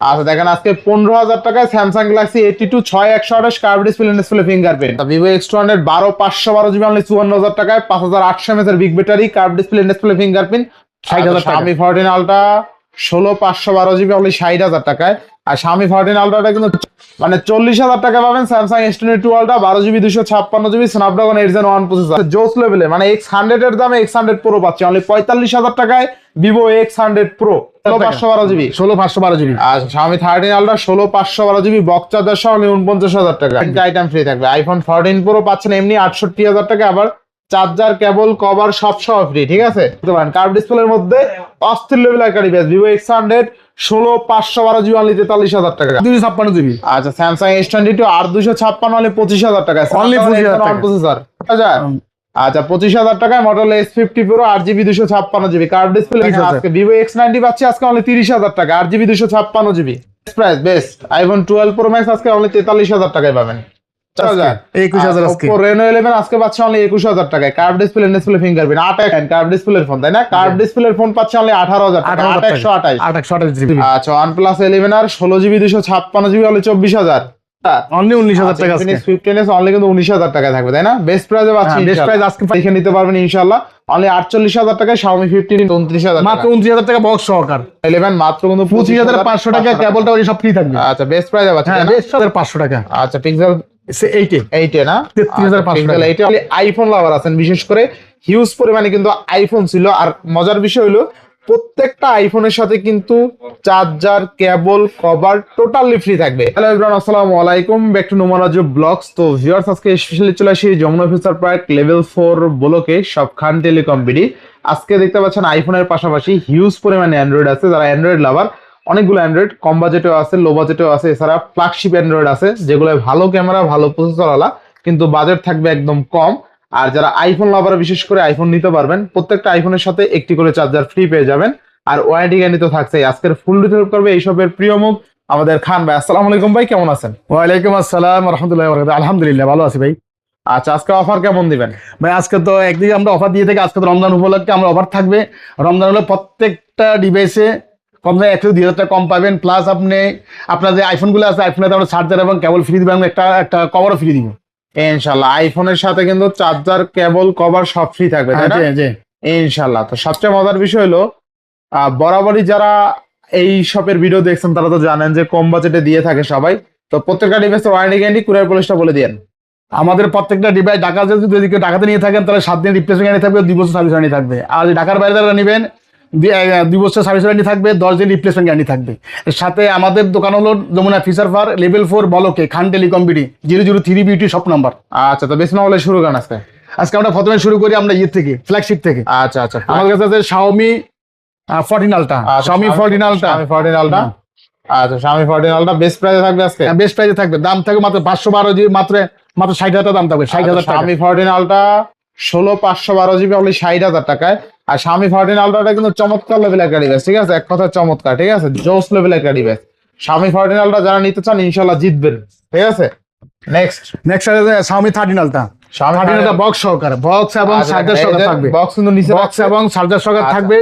আচ্ছা দেখেন আজকে 15,000 টাকায় Samsung Galaxy A52 6128 curve display fingerprint, Vivo X200 12/512 GB only 54,000 টাকায়, 5800 mAh এর big battery, curve display fingerprint 60,000 টাকা। Xiaomi 14 Ultra 16/512 জিবি অনলি 60,000 টাকায়। আর Xiaomi 14 Ultra কিন্তু মানে 40,000 টাকা পাবেন। Samsung S22 Ultra 12 GB 256 GB Snapdragon 8 Gen 1 processor জোস লেভেলে, মানে X100 এর দামে X100 Pro পাচ্ছি অনলি 45,000 টাকায়। Vivo X100 Pro 16/512 GB 16/512 GB. আর Xiaomi 13 Ultra 16/512 জিবি বক্স চার্জার সহ 49,000 টাকা। আইটেম ফ্রি থাকবে। iPhone 14 Pro পাচ্ছেন এমনি 68,000 টাকা, আবার চার্জার কেবল কভার সব সহ ফ্রি। ঠিক আছে, কার্ভ ডিসপ্লের মধ্যে অস্থির লেভেল একটা device Vivo X100 16/512 GB only 43,000 টাকা 256 জিবি। আচ্ছা স্যামসাং S22 আর 256 অনলি 25,000 টাকা অনলি 25,000 টাকা প্রসেসর। আচ্ছা 25,000 টাকায় Motorola S50 Pro 8GB 256 GB curve display. আজকে ভিভো X90 পাচ্ছি আজকে অনলি 30,000 টাকা 8GB 256 GB price best. iPhone 12 Pro Max আজকে অনলি 43,000 টাকায় পাবেন। 21,000 আজকে। Oppo Reno 11 আজকে পাচ্ছি অনলি 21,000 টাকায় কার্ভ ডিসপ্লে ফিঙ্গারপ্রিন্ট 8 কার্ভ ডিসপ্লের ফোন, তাই না? কার্ভ ডিসপ্লের ফোন পাচ্ছি অনলি 18,000 টাকা 828 জিবি। আচ্ছা OnePlus 11 আর 16GB 256 জিবি অনলি 24,000 অনলি 19,000 টাকা আজকে। 15s অনলি কিন্তু 19,000 টাকায় থাকবে, তাই না? বেস্ট প্রাইসে পাচ্ছি। বেস্ট প্রাইস আজকে দেখে নিতে পারবেন ইনশাআল্লাহ অনলি 48,000 টাকায় Xiaomi 15 29,000 মাত্র 29,000 টাকা বক্স সহকার। 11 মাত্র কিন্তু 25,500 টাকা কেবলটা ওই সব ফ্রি থাকবে। আচ্ছা বেস্ট প্রাইসে পাচ্ছি। হ্যাঁ বেস্ট 500 টাকা। আচ্ছা পিক্সেল 8 না 33,500 টাকা। এইটা আইফোন লাভার আছেন বিশেষ করে হিউজ পরিমাণে কিন্তু আইফোন ছিল। আর মজার বিষয় হলো প্রত্যেকটা আইফোনের সাথে কিন্তু charger cable cover totally free থাকবে। হ্যালো এভরিওয়ান, আসসালামু আলাইকুম, ব্যাক টু নোমারাজ ব্লগস। তো ভিউয়ার্স আজকে স্পেশালি চলে আসি যমুনা ফিউচার পার্ক লেভেল 4 ব্লকে সব খান টেলিকম বিডি। আজকে দেখতে পাচ্ছেন আইফোনের পাশাপাশি হিউজ পরিমাণে অ্যান্ড্রয়েড আছে। যারা অ্যান্ড্রয়েড লাভার, অনেকগুলো অ্যান্ড্রয়েড কম বাজেটেও আছে, লো বাজেটেও আছে, এছাড়া ফ্ল্যাগশিপ অ্যান্ড্রয়েড আছে যেগুলো ভালো ক্যামেরা ভালো প্রসেসরওয়ালা কিন্তু বাজেট থাকবে একদম কম। আর যারা আইফোন লাভার বিশেষ করে আইফোন নিতে পারবেন, প্রত্যেকটা আইফোনের সাথে একটি করে চার্জার ফ্রি পেয়ে যাবেন। আর ওয়ারেন্টি গ্যারান্টি তো থাকছেই। আজকের ফুল ডিটেইল করবে এইসবের প্রিয় মুখ আমাদের খান ভাই। আসসালামু আলাইকুম ভাই, কেমন আছেন? ওয়ালাইকুম আসসালাম ওয়া রাহমাতুল্লাহি ওয়া বারাকাতুহু। আলহামদুলিল্লাহ ভালো আছি ভাই। আচ্ছা আজকে অফার কেমন দিবেন ভাই? আজকে তো একদিকে আমরা অফার দিয়ে থাকি, আজকে তো রমজান উপলক্ষে আমরা অফার থাকবে। রমজান হলে প্রত্যেকটা ডিভাইসে কম দামে 1,000-2,000 টাকা কম পাবেন। প্লাস আপনার যে আইফোনগুলো আছে আইফোনে আমরা চার্জার এবং কেবল ফ্রি দিবেন, একটা কভারও ফ্রি দিব ইনশাআল্লাহ। আইফোনের সাথে কিন্তু চার্জার কেবল কভার সব ফ্রি থাকবে, তাই না? ইনশাআল্লাহ। তো সবচেয়ে মজার বিষয় হলো বরাবরই যারা এই শপের ভিডিও দেখছেন তারা তো জানেন যে কম বাজেটে দিয়ে থাকে সবাই। তো প্রত্যেকটা ডিভাইসের ওয়ারেন্টি গ্যারান্টি কুরিয়ার পলিসটা বলে দেন। আমাদের প্রত্যেকটা ডিভাইস ঢাকা যদি কেউ ঢাকাতে নিয়ে থাকেন তাহলে 7 দিন রিপ্লেসমেন্ট গ্যারান্টি থাকবে, 2 বছর সার্ভিস ওয়ারেন্টি থাকবে। আর ঢাকার বাইরে যারা নেবেন 2 বছর সার্ভিস ওয়ারেন্টি থাকবে, 10 দিন রিপ্লেসমেন্ট গ্যারান্টি থাকবে। এর সাথে আমাদের দোকান হলো যমুনা ফিচার পার্ক লেভেল 4 বলকে Khan telecom BD 003 beauty shop number. আচ্ছা তো বেশি না বলে শুরু করেন আজকে আমরা প্রথমে শুরু করি আমরা থেকে ফ্ল্যাগশিপ থেকে। আচ্ছা আচ্ছা আমাদের কাছে আছে Xiaomi 14 Ultra। Xiaomi 14 Ultra। আচ্ছা Xiaomi 14 Ultra বেস্ট প্রাইসে থাকবে আজকে। বেস্ট প্রাইসে থাকবে, দাম থাকবে মাত্র 512 জিবি, মাত্র 60,000 টাকা দাম থাকবে। 60,000 টাকা। Xiaomi 14 Ultra 16/512 জিবি অনলি 60,000 টাকায়। আর Xiaomi 14 Ultra কিন্তু চমৎকার লেভেল একটা ডিভাইস, ঠিক আছে? এক কথা চমৎকার, ঠিক আছে? জোস লেভেল একটা ডিভাইস। Xiaomi 14 Ultra যারা নিতে চান ইনশাআল্লাহ জিতবেন, ঠিক আছে? নেক্সট আছে Xiaomi 13 Ultra। Xiaomi 13 Ultra box সহকারে, বক্স এবং চার্জার সহকারে থাকবে। বক্স কিন্তু নিচে বক্স এবং চার্জার সহকারে থাকবে।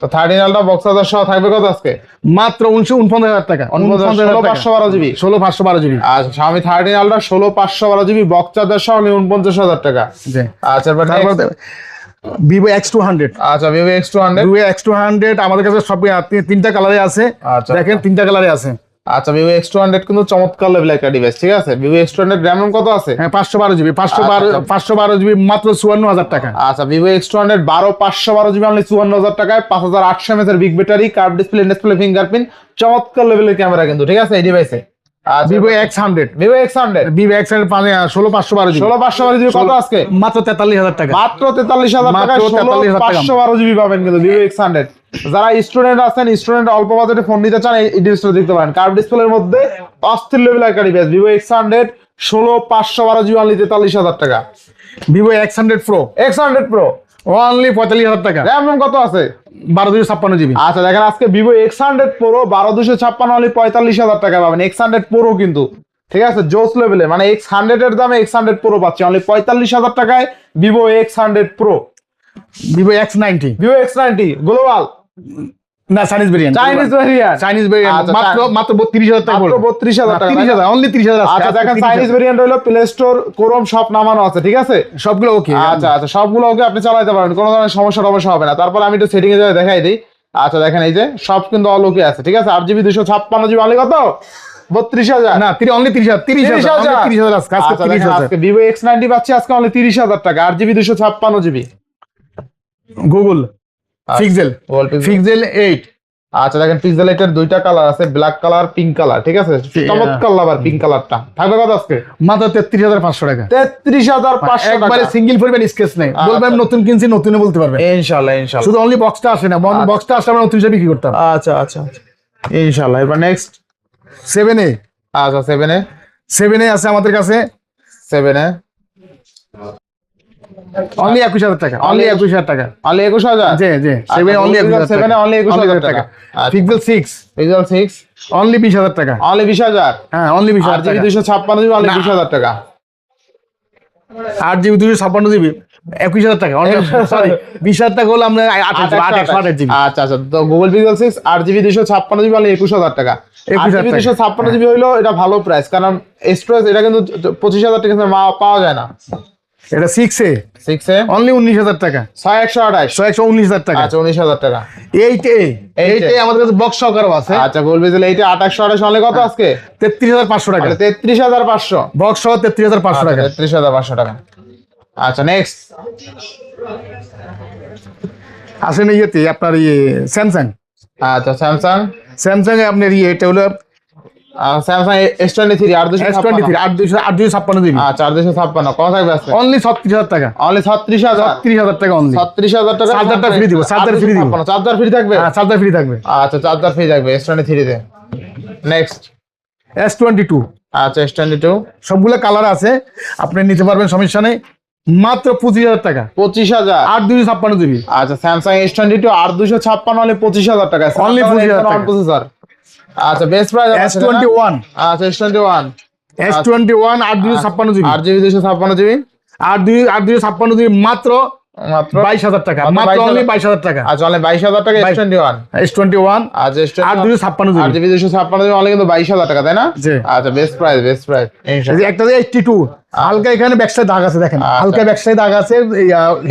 তো 13 Ultra বক্স চার্জার সহ থাকবে কত আজকে? মাত্র 49,000 টাকা। 16/512 জিবি 16/512 জিবি। আচ্ছা Xiaomi 13 Ultra 16/512 জিবি বক্স চার্জার সহ 49,000 টাকা। জি। আচ্ছা Vivo X200। আচ্ছা Vivo X200 আমাদের কাছে সব 3টা কালারে আছে। দেখেন 3টা কালারে আছে। আচ্ছা Vivo X200 কিন্তু চমৎকার লেভেল একটা ডিভাইস, ঠিক আছে? Vivo X200 RAM কত আছে? হ্যাঁ 512 জিবি 512 জিবি মাত্র 54,000 টাকা। আচ্ছা Vivo X200 12/512 জিবি অনলি 54,000 টাকায়, 5800 mAh এর big battery, curve display fingerprint, চমৎকার লেভেলের ক্যামেরা কিন্তু, ঠিক আছে এই ডিভাইসে। Vivo X100 16/512 জিবি 16/512 জিবি কত আজকে? মাত্র 43,000 টাকা। মাত্র 43,000 টাকা 16/512 জিবি পাবেন কিন্তু Vivo X100। যারা স্টুডেন্ট আছেন, স্টুডেন্ট অল্প বাজেটে ফোন নিতে চান এই ডিভাইসটা দেখতে পারেন। কার্ভ ডিসপ্লের মধ্যে অস্থির লেভেল একটা device Vivo X100 16/512 GB only 43,000 টাকা। Vivo X100 Pro অনলি 45,000 টাকা। RAM কত আছে? 12/256 জিবি। আচ্ছা দেখেন আজকে Vivo X100 Pro 12/256 অনলি 45,000 টাকা পাবেন। X100 Pro কিন্তু, ঠিক আছে, জোস লেভেলে, মানে X100 এর দামে X100 Pro পাচ্ছি অনলি 45,000 টাকায়। Vivo X100 Pro Vivo X90 global না Chinese variant, Chinese variant, Chinese variant আচ্ছা, মাত্র মাত্র 32,000 টাকা মাত্র পড়বে। 32,000 টাকা, 30,000 অনলি 30,000 আছে। আচ্ছা দেখেন চাইনিজ ভেরিয়েন্ট হলো প্লে স্টোর ক্রোম সব নামানো আছে, ঠিক আছে? সবগুলো ওকে। আচ্ছা আচ্ছা সবগুলো ওকে, আপনি চালাতে পারবেন, কোনো ধরনের সমস্যা টমস্যা হবে না। তারপর আমি একটু সেটিং এ যাই দেখাই দিই। আচ্ছা দেখেন এই যে সব কিন্তু অল ওকে আছে, ঠিক আছে? 8GB 256GB অনলি কত? 32,000 না অনলি 30,000 30,000 আজকে আচ্ছা দেখেন 30,000। আজকে Vivo X90 পাচ্ছি আজকে অনলি 30,000 টাকা, 8GB 256GB। Google pixel, pixel 8। আচ্ছা দেখেন পিক্সেল এটার দুইটা কালার আছে, ব্ল্যাক কালার, পিঙ্ক কালার, ঠিক আছে? চমৎকার লাভার পিঙ্ক কালারটা থাকবে কত আজকে? মাত্র 33,500 টাকা। 33,500 একবারে সিঙ্গেল পরিবেন, স্কেচ নেই, বলবেন নতুন কিনছি নতুনই বলতে পারবেন। ইনশাআল্লাহ ইনশাআল্লাহ। শুধু অনলি বক্সটা আসে না, বক্সটা আসলে আমরা নতুন হিসেবে বিক্রি করতাম। আচ্ছা আচ্ছা ইনশাআল্লাহ। এবার নেক্সট 7A, আচ্ছা 7A, 7A আছে আমাদের কাছে 7A অনলি 21,000 টাকা, অনলি 21,000 টাকা, অনলি 21,000। জি জি 7A অনলি 21,000 টাকা, 7A অনলি 21,000 টাকা। পিক্সেল 6 পিক্সেল 6 অনলি 20,000 টাকা, অনলি 20,000। হ্যাঁ অনলি 20,000 8GB টাকা। 256GB অনলি 20,000 টাকা। 8GB 256GB 21,000 টাকা, সরি 20,000 টাকা হলো আমরা 8GB। আচ্ছা আচ্ছা তো Google pixel 6 8GB 256GB only 21,000 টাকা। 21,000 8GB টাকা। 256GB হইলো এটা ভালো প্রাইস, কারণ স্টোরেজ এটা কিন্তু 25,000 টাকা পাওয়া যায় না। এটা 6A 6A অনলি 19,000 টাকা, 6128। 119,000 টাকা। আচ্ছা 19,000 টাকা। 8A আমাদের কাছে বক্স সহকারে আছে। আচ্ছা গুগল পিক্সেল এইটা 2828 অনলি কত আজকে? 33,500 টাকা, 33,500। বক্স সহ 33,500 টাকা। 33,500 টাকা। আচ্ছা নেক্সট আসেন ইয়েতে আপনার স্যামসাং, আচ্ছা স্যামসাং, স্যামসাং এ আপনার এটা হলো স্যামসাং S23 S23 8,256GB। আচ্ছা 8,256 কত থাকবে আজকে? অনলি 36,000 টাকা, অনলি 36,000। 30,000 টাকা অনলি। 36,000 টাকা। চার্জারটা ফ্রি দিব, চার্জার ফ্রি দিব। চার্জার ফ্রি থাকবে? হ্যাঁ চার্জার ফ্রি থাকবে। আচ্ছা চার্জার ফ্রি থাকবে S23 তে। নেক্সট S22 আচ্ছা S22 সবগুলো কালার আছে, আপনি নিতে পারবেন, সমস্যা নেই, মাত্র 25,000 টাকা, 25,000। 8,256GB। আচ্ছা স্যামসাং S22 8,256 অনলি 25,000 টাকা। Only 25,000 টাকা। প্রসেসর। আচ্ছা বেস্ট প্রাইস S21 আচ্ছা S21 S21 8,256GB, 8GB 256GB 8,256GB মাত্র মাত্র 22,000 টাকা, মাত্র মাত্র 22,000 অনলি 22,000 টাকা। আচ্ছা অনলি 22,000 টাকা S21। S21 আচ্ছা S21 8,256GB। 8GB 256GB only কিন্তু 22,000 টাকা, তাই না? জি। আচ্ছা বেস্ট প্রাইস বেস্ট প্রাইস এই যে একটা 82 হালকা এখানে ব্যাকসাইড দাগ আছে, দেখেন হালকা ব্যাকসাইড দাগ আছে,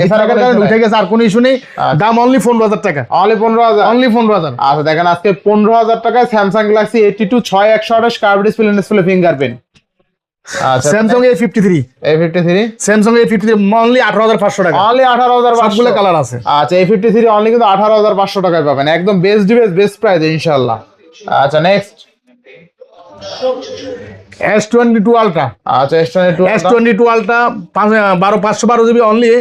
এছাড়া কোনো কারণে issue উঠে গেছে, আর কোনো ইস্যু নেই। দাম অনলি 15,000 টাকা, অনলি 15,000। অনলি 15,000। আচ্ছা দেখেন আজকে 15,000 টাকায় Samsung Galaxy A52 6128 curve display fingerprint. আচ্ছা Samsung A53 A53 Samsung A53 only 18,500 টাকা, অনলি 18,500। সবগুলো কালার আছে। আচ্ছা A53 অনলি কিন্তু 18,500 টাকায় পাবেন, একদম বেস্ট ডিভাইস বেস্ট প্রাইস ইনশাআল্লাহ। আচ্ছা নেক্সট S22 আলট্রা, আচ্ছা S22 আলট্রা 512GB অনলি।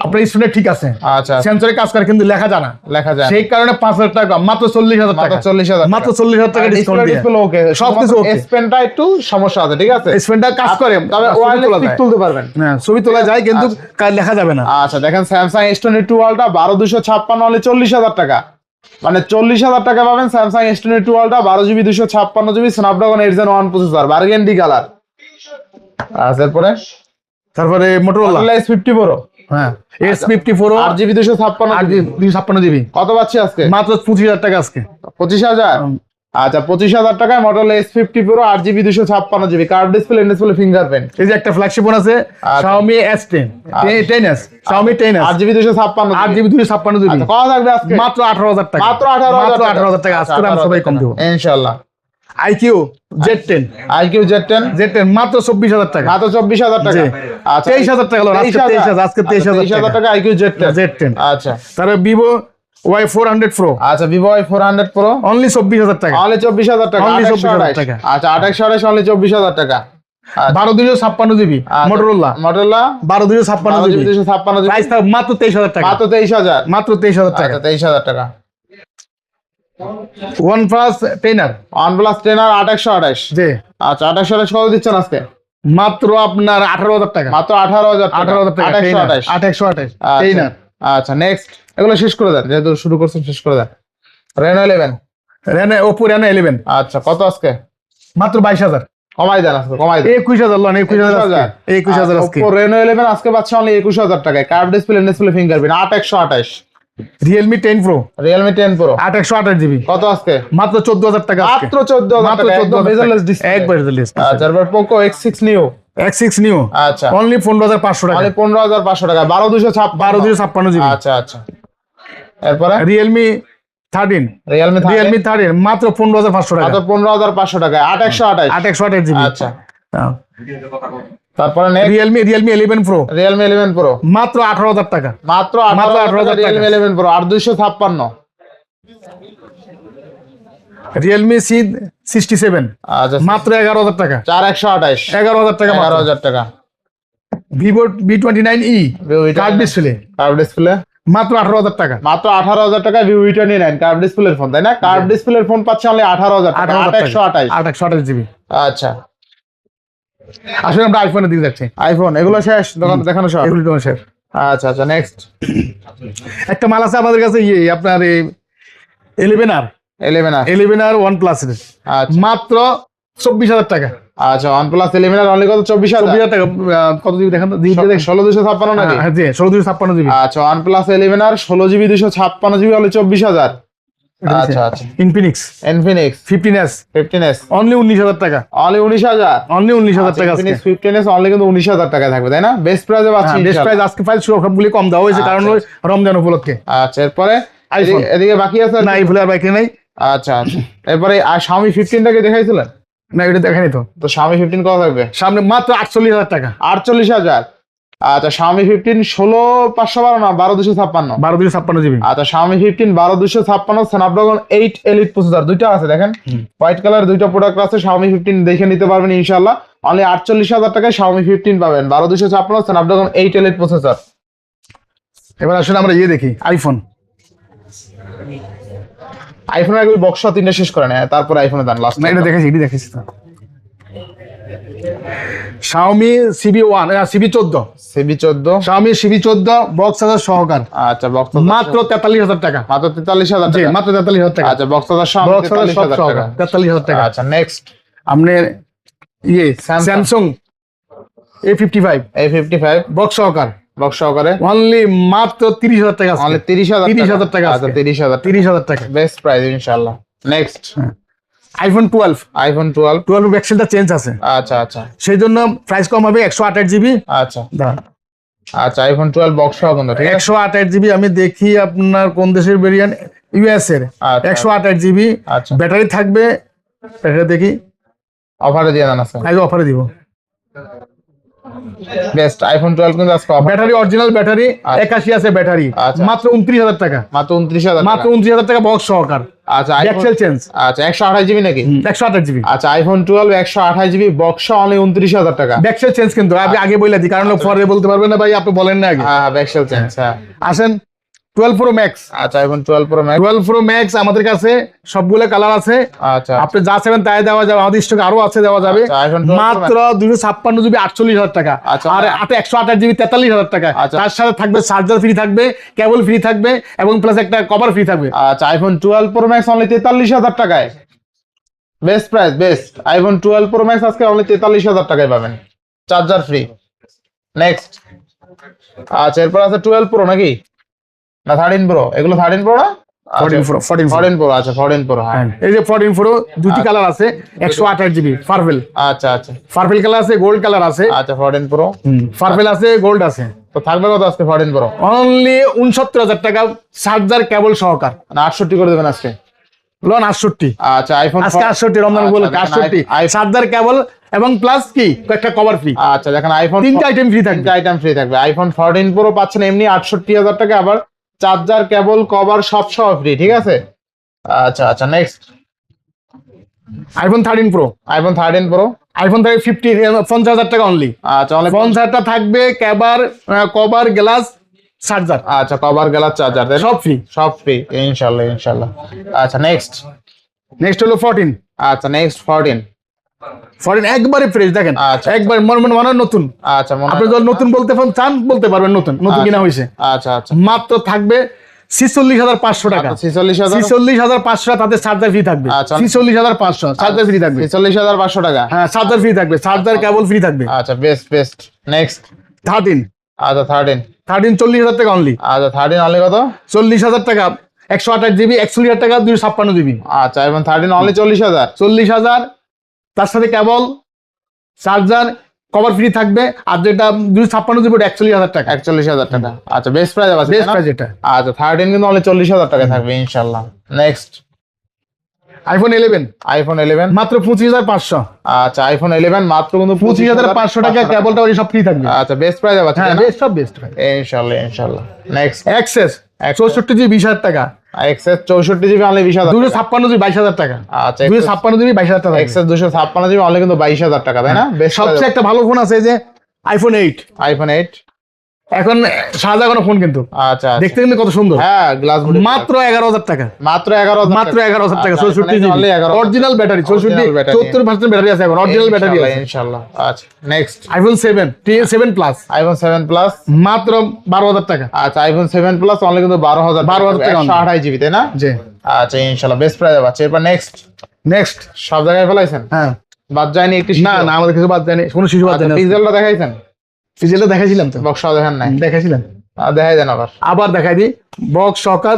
আপনার স্ক্রিনে ঠিক আছে, আচ্ছা সেন্সরে কাজ করে কিন্তু লেখা যায় না, লেখা যায় সেই কারণে 5,000 টাকা, মাত্র 40,000 টাকা, মাত্র 40,000 মাত্র 40,000 টাকা ডিসকাউন্ট দিয়ে ডিসপ্লে ওকে, সবকিছু ওকে। S পেনটা একটু সমস্যা আছে, ঠিক আছে? স্পেনটা কাজ করে, তবে ছবি ওয়্যারলেস তোলা পিক যায়। তুলতে পারবেন। হ্যাঁ ছবি তোলা যায় কিন্তু লেখা যাবে না। আচ্ছা দেখেন স্যামসাং S22 আলট্রা 12,256 অনলি 40,000 টাকা, মানে 40,000 টাকা পাবেন Samsung S22 ultra 12GB 256GB Snapdragon 8 Gen 1 processor, burgundy colour. আচ্ছা তারপরে মোটরোলা S50 Pro হ্যাঁ S54 8GB 256 256GB কত পাচ্ছি আজকে? মাত্র 25,000 টাকা আজকে। 25,000। আচ্ছা 25,000 টাকায় model S50 Pro 8GB 256GB curve display fingerprint. এই যে একটা ফ্ল্যাগশিপ ফোন আছে Xiaomi S10 10s Xiaomi 10s 8GB 256 8GB 256GB আচ্ছা কত থাকবে আজকে? মাত্র 18,000 টাকা, মাত্র 18,000 মাত্র 18,000 টাকা আজকে দাম সবাই কম দেব ইনশাআল্লাহ। IQ Z10 IQ Z10 মাত্র 24,000 টাকা, মাত্র 24,000 টাকা। জি। আচ্ছা 23,000 টাকা হলো আজকে, 23,000 আজকে 23,000 টাকা IQ Z10। Z10 আচ্ছা তারপরে Vivo Y400 Pro আচ্ছা Vivo Y400 Pro অনলি 24,000 টাকা, অনলি 24,000 টাকা। Only 24,000 2828 টাকা। আচ্ছা 2828 অনলি 24,000 টাকা। 12,256GB Motorola মডেলা 12,256GB 256GB price থাকবে মাত্র 23,000 টাকা, মাত্র 23,000। মাত্র 23,000 টাকা। আচ্ছা 23,000 টাকা। OnePlus 10R OnePlus 10R 2828 জি আচ্ছা 2828 কত দিচ্ছেন আজকে? মাত্র আপনার 18,000 টাকা, মাত্র 18,000 টাকা। 18,000 টাকা 2828 2828 আচ্ছা 10R। আচ্ছা নেক্সট এগুলো শেষ করে দেন, যেহেতু শুরু করছেন শেষ করে দেন। Reno 11 Oppo Reno 11 আচ্ছা কত আজকে? মাত্র 22,000, কমাই দেন আজকে, কমাই দেন। 21,000 লন 21,000 21,000 আজকে। Oppo Reno 11 আজকে পাচ্ছে অনলি 21,000 টাকায় curve display fingerprint 8128 Realme 10 pro Realme 10 pro 8/128 GB, কত আজকে? মাত্র 14,000 টাকা আজকে। মাত্র 14,000 মাত্র টাকা, একদম 14,000 bezel-less টাকা। display। একবার bezel-less। আচ্ছা, তারপর Poco X6 new X6 new আচ্ছা অনলি 15,500 টাকা, মানে 15,500 টাকা, 12,256 12,256 GB। আচ্ছা আচ্ছা, এরপরে রিয়েলমি 13, রিয়েলমি রিয়েলমি 13 মাত্র 15,500 টাকা, মাত্র 15,500 টাকা, 8/128 8/128 GB। আচ্ছা, তারপরে রিয়েলমি 11 প্রো রিয়েলমি 11 প্রো মাত্র 18,000 টাকা, মাত্র মাত্র 18,000 টাকা, 18,000 রিয়েলমি 11 প্রো 8,256 রিয়েলমি C67 আচ্ছা, মাত্র 11,000 টাকা, 4/128 11,000 টাকা, 11,000 টাকা, Vivo V29e curve display curve display মাত্র 18,000 টাকা, মাত্র 18,000 টাকা, ভিভো V29 কার্ভ ডিসপ্লের ফোন, তাই না? কার্ভ ডিসপ্লের ফোন পাচ্ছে অনলি 18,000 টাকা, 8/128 8/128 GB। আচ্ছা, আসলে আমরা আইফোনের দিকে যাচ্ছি, আইফোন এগুলো শেষ, দোকান দেখানো সব। এগুলো তো শেষ। আচ্ছা আচ্ছা, নেক্সট একটা মাল আছে আমাদের কাছে, আপনার 11R 11 OnePlus এর আচ্ছা মাত্র 24,000 টাকা, আচ্ছা, OnePlus 11 অনলি কত? 24,000 24,000 টাকা। কত জিবি দেখেন তো, 16,256 নাকি? হ্যাঁ জি, 16,256 জিবি। আচ্ছা, OnePlus 11 16GB 256GB হলে 24,000। আচ্ছা আচ্ছা, Infinix Infinix 15s 15s only 19,000 টাকা, অনলি 19,000। অনলি 19,000 টাকা Infinix 15s অনলি কিন্তু 19,000 টাকা থাকবে, তাই না? বেস্ট প্রাইসে পাচ্ছি বেস্ট প্রাইস আজকে ফাইল সবগুলি কম দেওয়া হয়েছে, কারণ ওই রমজান উপলক্ষে। আচ্ছা, এরপরে iPhone। এদিকে বাকি আছে আর না কি? এই ভুলে আর বাইকে নাই, আচ্ছা আচ্ছা, এরপরে আর Xiaomi 15টাকে দেখাইছিলেন না এটা দেখানি তো। তো? Xiaomi 15 কত থাকবে? সামনে মাত্র 48,000 টাকা, 48,000। আচ্ছা, Xiaomi 15 16,512 না 12,256? 12,256 জিবি। আচ্ছা, Xiaomi 15 12,256 স্ন্যাপড্রাগন 8 এলিট প্রসেসর, দুইটা আছে দেখেন, হোয়াইট কালার দুইটা প্রোডাক্ট আছে। Xiaomi 15 দেখে নিতে পারবেন ইনশাআল্লাহ, অনলি 48,000 টাকায় Xiaomi 15 পাবেন, 12,256 স্ন্যাপড্রাগন 8 এলিট প্রসেসর। এবার আসলে আমরা দেখি আইফোন। আইফোনের আগে বক্স তিনটা শেষ করে নেয়, তারপরে আইফোনে দান লাস্ট। না এটা দেখেছি, এটি দেখেছি তো। Xiaomi CB1 CB14 CB14 Xiaomi CB14 box আছে সহকার, আচ্ছা, বক্স মাত্র 43,000 টাকা, মাত্র 43,000 জি টাকা। মাত্র 43,000 টাকা। আচ্ছা, বক্স সহ বক্স আছে সব 43,000 টাকা। সহকার 43,000 টাকা। আচ্ছা, নেক্সট আপনার Samsung। Samsung A55 A55 box সহকার box সহকারে অনলি মাত্র 30,000 টাকা, অনলি 30,000 30,000 টাকা। আচ্ছা, 30,000 30,000 টাকা। বেস্ট প্রাইস ইনশাআল্লাহ। নেক্সট আইফোন 12 আইফোন 12 ভ্যাকসিনটা চেঞ্জ আছে, আচ্ছা আচ্ছা সেই জন্য প্রাইস কম হবে, 128 জিবি। আচ্ছা আচ্ছা, আইফোন 12 বক্স সহ কিন্তু, ঠিক আছে? 128 জিবি। আমি দেখি আপনার কোন দেশের ভেরিয়েন্ট, ইউএস এর। আচ্ছা। 128 জিবি আচ্ছা, ব্যাটারি থাকবে, ব্যাটারি দেখি অফারে দিয়ে দেন আছে, আগে অফারে দিব। বেস্ট আইফোন 12 কিন্তু আজকে অফার, ব্যাটারি অরিজিনাল ব্যাটারি 81 আছে ব্যাটারি, আচ্ছা। মাত্র 29,000 টাকা, মাত্র 29,000 মাত্র 29,000 টাকা বক্স সহকার। আচ্ছা, আইফোন ব্যাকসেল চেঞ্জ। আচ্ছা, 128GB নাকি? 128 জিবি আচ্ছা, আইফোন 12 128GB বক্স অনলি 29,000 টাকা। ব্যাকসেল চেঞ্জ, কিন্তু আমি আগে বলে দিই, কারণ লোক পরে বলতে পারবে না ভাই আপনি বলেন না আগে। হ্যাঁ, ব্যাকসেল চেঞ্জ। হ্যাঁ, আসেন 12 প্রো ম্যাক্স। আচ্ছা, iPhone 12 pro max 12 pro max আমাদের কাছে সবগুলো কালার আছে, আচ্ছা আপনি যা চাইবেন তাই দেওয়া যাবে, আমাদের স্টকে আরো আছে দেওয়া যাবে। আচ্ছা, iPhone 12 Pro মাত্র 256 জিবি 48,000 টাকা, আচ্ছা। আর 128 জিবি 43,000 টাকা। আচ্ছা। তার সাথে থাকবে চার্জার ফ্রি থাকবে, কেবল ফ্রি থাকবে, এবং প্লাস একটা কভার ফ্রি থাকবে। আচ্ছা, আইফোন 12 প্রো ম্যাক্স অনলি 43,000 টাকায়, best price best. IPhone 12 pro max আজকে অনলি 43,000 টাকায় পাবেন, চার্জার ফ্রি। নেক্সট আচ্ছা, এরপর আছে 12 প্রো নাকি না 13 প্রো? এগুলো 13 প্রো না? 14 প্রো 14 প্রো। আচ্ছা, 14 প্রো। হ্যাঁ, এই যে 14 প্রো দুটি কালার আছে, 128 জিবি পার্পল, আচ্ছা আচ্ছা পার্পল কালার আছে, গোল্ড কালার আছে। আচ্ছা, 14 প্রো পার্পল আছে, গোল্ড আছে। তো থাকবে কত আজকে 14 প্রো? অনলি 69,000 টাকা চার্জার কেবল সহকার, না 68 করে দেবেন আজকে? লোন 68। আচ্ছা, আইফোন আজকে 68 রমজান বলে 68 চার্জার কেবল এবং প্লাস কি একটা কভার ফ্রি। আচ্ছা, দেখেন আইফোন তিনটা আইটেম ফ্রি থাকবে, 3টা আইটেম ফ্রি থাকবে। আইফোন 14 প্রো পাচ্ছেন এমনি 68,000 টাকা, আবার চার্জার কেবল কভার সব সহ ফ্রি, ঠিক আছে? আচ্ছা আচ্ছা, next iPhone 13 pro iPhone 13 pro iPhone 50,000 টাকা অনলি। আচ্ছা, অনলি 50,000 থাকবে, কভার গ্লাস চার্জার আচ্ছা, কভার গ্লাস চার্জার সব ফ্রি। সব ফ্রি ইনশাআল্লাহ ইনশাআল্লাহ। আচ্ছা, নেক্সট হলো 14 আচ্ছা, নেক্সট 14 একবারে ফ্রেশ দেখেন, আচ্ছা। একবার মনে নতুন। আচ্ছা, আপনি যদি নতুন বলতে চান বলতে পারবেন, নতুন কিনা হয়েছে। আচ্ছা আচ্ছা, মাত্র থাকবে 46,500 টাকা, 46,000 46,500 তাদের চার্জার ফ্রি থাকবে। আচ্ছা। 46,500 চার্জার ফ্রি থাকবে, 46,500 টাকা। হ্যাঁ চার্জার ফ্রি থাকবে, চার্জার কেবল ফ্রি থাকবে। আচ্ছা, বেস্ট বেস্ট। নেক্সট 13 আচ্ছা 13 40,000 টাকা অনলি। আচ্ছা 13 অনলি কত? 40,000 টাকা, 128 GB, 61,000 টাকা, 256 GB। আচ্ছা আইফোন 13 অনলি 40,000। 40,000, তার সাথে কেবল, চার্জার, কভার ফ্রি থাকবে। আর যেটা 256 GB 41,000 টাকা, 41,000 টাকা। আচ্ছা বেস্ট প্রাইস আছে বেস্ট প্রাইস এটা। আচ্ছা 13 কিন্তু অনলি 40,000 টাকা থাকবে ইনশাআল্লাহ। নেক্সট আইফোন 11 আইফোন 11 মাত্র 25,500। আচ্ছা আইফোন 11 মাত্র কিন্তু 25,500 টাকা, কেবলটা ওই সব ফ্রি থাকবে। আচ্ছা বেস্ট প্রাইস আছে হ্যাঁ, না? বেস্ট, সব বেস্ট ভাই। ইনশাআল্লাহ ইনশাআল্লাহ। নেক্সট এক্সেস 64 GB 20,000 টাকা, এক্সএস 64 জিবি অনলি 20,000। 256 GB 22,000 টাকা। আচ্ছা 256 GB 22,000 টাকা। এক্সএস 256 জিবি অনলি কিন্তু 22,000 টাকা, তাই না? বেশ সবচেয়ে একটা ভালো ফোন আছে এই যে আইফোন 8। আইফোন 8 এখন সাজাগানো ফোন কিন্তু আচ্ছা দেখতে কিন্তু কত সুন্দর। হ্যাঁ গ্লাস বডি মাত্র 11,000 টাকা, মাত্র 11,000 মাত্র 11,000 টাকা। আচ্ছা, 64 iPhone GB 11,000 original battery, 64 battery। 74% battery আছে এখন, অরিজিনাল ব্যাটারি আছে। ইনশাআল্লাহ। আচ্ছা next iPhone 7 plus iPhone 7 plus মাত্র 12,000 টাকা। আচ্ছা আইফোন 7 প্লাস অনলি কিন্তু 12,000 12,000 টাকা 128 জিবি, তাই না? জি। আচ্ছা ইনশাআল্লাহ বেস্ট প্রাইস আছে। এরপর নেক্সট সব জায়গায় ফেলাইছেন? হ্যাঁ, বাদ যায়নি একটু? না না, আমাদের কিছু বাদ যায়নি, কোনো শিশু বাদ যায়নি। পিক্সেলটা দেখাইছেন? পিক্সেলটা দেখাইছিলাম তো, বক্সটা দেখান নাই? দেখাইছিলাম। দেখাই দেন আবার। আবার দেখাই দিই, বক্স সকার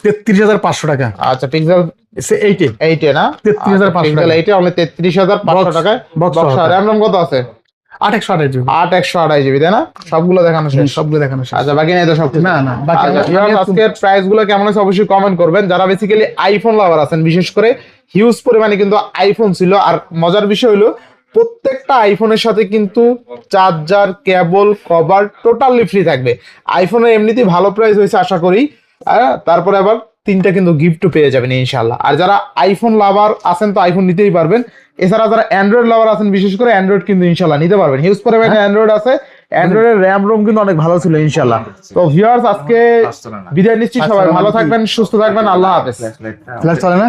33,500 টাকা। আচ্ছা পিক্সেল 8 এ না? 33,500 পিক্সেল টাকা। 8 এ অনলি 33,500 টাকায় box বক্স। সহকারে। র‍্যাম কত আছে? 828 GB। 128 জিবি, তাই না? সবগুলো দেখানো শেষ? সবগুলো দেখানো শেষ। আচ্ছা বাকি নেই তো সব? না না, বাকি আজকের প্রাইস গুলো কেমন আছে অবশ্যই কমেন্ট করবেন। যারা বেসিক্যালি আইফোন লাভার আছেন, বিশেষ করে হিউজ পরিমাণে কিন্তু আইফোন ছিল। আর মজার বিষয় হলো প্রত্যেকটা আইফোনের সাথে কিন্তু চার্জার, কেবল, কভার টোটালি ফ্রি থাকবে। আইফোনের এমনিতেই ভালো প্রাইস হয়েছে আশা করি। তারপরে আবার 3টা কিন্তু গিফটও পেয়ে যাবেন ইনশাল্লাহ। আর যারা আইফোন লাভার আছেন তো আইফোন নিতেই পারবেন। এছাড়া যারা অ্যান্ড্রয়েড লাভার আছেন, বিশেষ করে অ্যান্ড্রয়েড কিন্তু ইনশাল্লাহ নিতে পারবেন। হিউজ পরিমাণে অ্যান্ড্রয়েড আছে, অ্যান্ড্রয়েডের র্যাম রোম কিন্তু অনেক ভালো ছিল ইনশাল্লাহ। তো ভিউয়ার্স আজকে বিদায় নিচ্ছি, সবাই ভালো থাকবেন, সুস্থ থাকবেন, আল্লাহ হাফেজ। ফ্ল্যাশ চলে না?